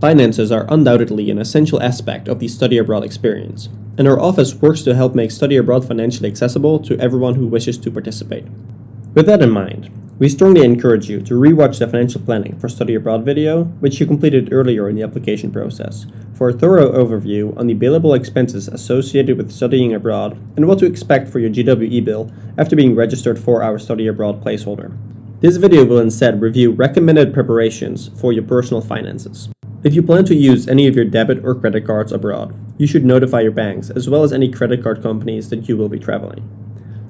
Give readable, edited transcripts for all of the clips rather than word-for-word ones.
Finances are undoubtedly an essential aspect of the study abroad experience, and our office works to help make study abroad financially accessible to everyone who wishes to participate. With that in mind, we strongly encourage you to rewatch the Financial Planning for Study Abroad video, which you completed earlier in the application process, for a thorough overview on the billable expenses associated with studying abroad and what to expect for your GWE bill after being registered for our Study Abroad placeholder. This video will instead review recommended preparations for your personal finances. If you plan to use any of your debit or credit cards abroad, you should notify your banks as well as any credit card companies that you will be traveling.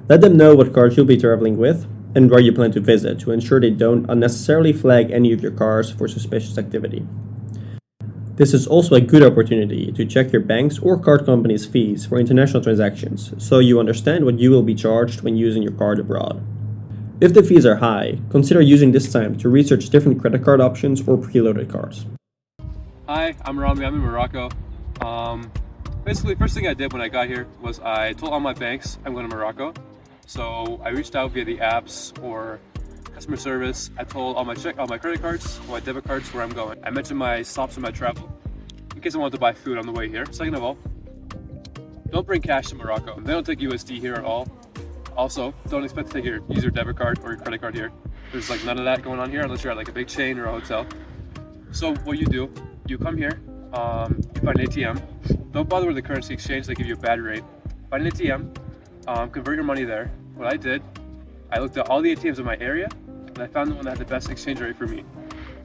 Let them know what cards you'll be traveling with and where you plan to visit to ensure they don't unnecessarily flag any of your cars for suspicious activity. This is also a good opportunity to check your bank's or card company's fees for international transactions, so you understand what you will be charged when using your card abroad. If the fees are high, consider using this time to research different credit card options or preloaded cards. Hi, I'm Rami. I'm in Morocco. Basically, first thing I did when I got here was I told all my banks I'm going to Morocco. So I reached out via the apps or customer service. I told all my credit cards, all my debit cards where I'm going. I mentioned my stops in my travel in case I wanted to buy food on the way here. Second of all, don't bring cash to Morocco. They don't take USD here at all. Also, don't expect to use your debit card or your credit card here. There's like none of that going on here unless you're at like a big chain or a hotel. So what you do, you come here, you find an ATM. Don't bother with the currency exchange, they give you a bad rate. Find an ATM, convert your money there. What I did, I looked at all the ATMs in my area and I found the one that had the best exchange rate for me.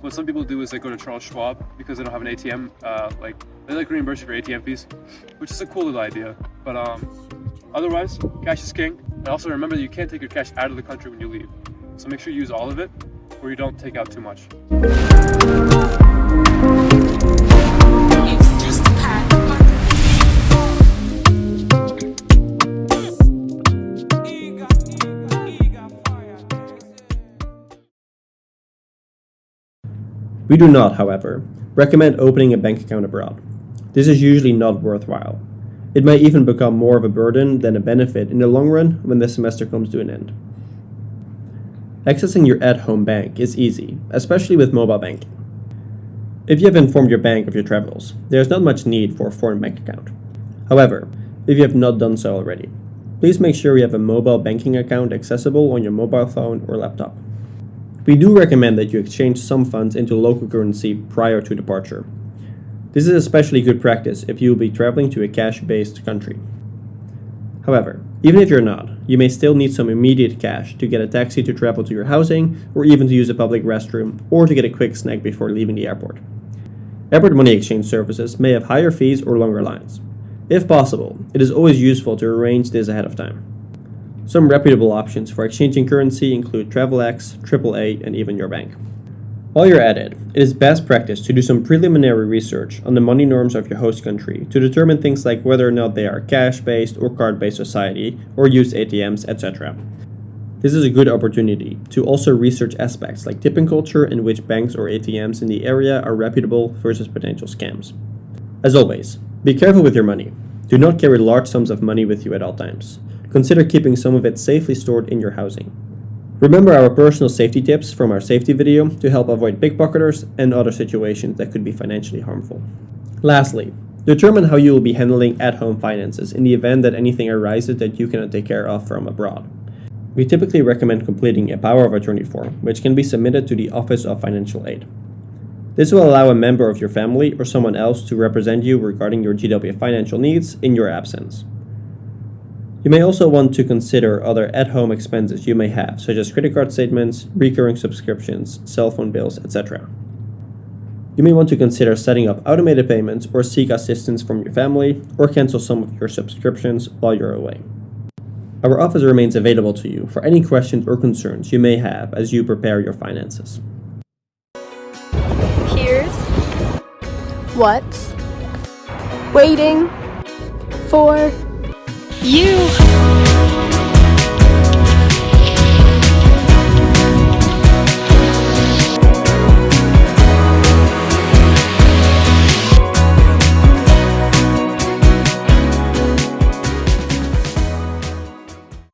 What some people do is they go to Charles Schwab because they don't have an ATM, they reimburse you for ATM fees, which is a cool little idea. But otherwise, cash is king. And also remember that you can't take your cash out of the country when you leave. So make sure you use all of it or you don't take out too much. We do not, however, recommend opening a bank account abroad. This is usually not worthwhile. It may even become more of a burden than a benefit in the long run when the semester comes to an end. Accessing your at-home bank is easy, especially with mobile banking. If you have informed your bank of your travels, there is not much need for a foreign bank account. However, if you have not done so already, please make sure you have a mobile banking account accessible on your mobile phone or laptop. We do recommend that you exchange some funds into local currency prior to departure. This is especially good practice if you will be traveling to a cash-based country. However, even if you're not, you may still need some immediate cash to get a taxi to travel to your housing, or even to use a public restroom, or to get a quick snack before leaving the airport. Airport money exchange services may have higher fees or longer lines. If possible, it is always useful to arrange this ahead of time. Some reputable options for exchanging currency include Travelex, AAA, and even your bank. While you're at it, it is best practice to do some preliminary research on the money norms of your host country to determine things like whether or not they are cash-based or card-based society, or use ATMs, etc. This is a good opportunity to also research aspects like tipping culture and which banks or ATMs in the area are reputable versus potential scams. As always, be careful with your money. Do not carry large sums of money with you at all times. Consider keeping some of it safely stored in your housing. Remember our personal safety tips from our safety video to help avoid pickpocketers and other situations that could be financially harmful. Lastly, determine how you will be handling at-home finances in the event that anything arises that you cannot take care of from abroad. We typically recommend completing a power of attorney form, which can be submitted to the Office of Financial Aid. This will allow a member of your family or someone else to represent you regarding your GW financial needs in your absence. You may also want to consider other at-home expenses you may have, such as credit card statements, recurring subscriptions, cell phone bills, etc. You may want to consider setting up automated payments or seek assistance from your family or cancel some of your subscriptions while you're away. Our office remains available to you for any questions or concerns you may have as you prepare your finances. Here's what's waiting for you.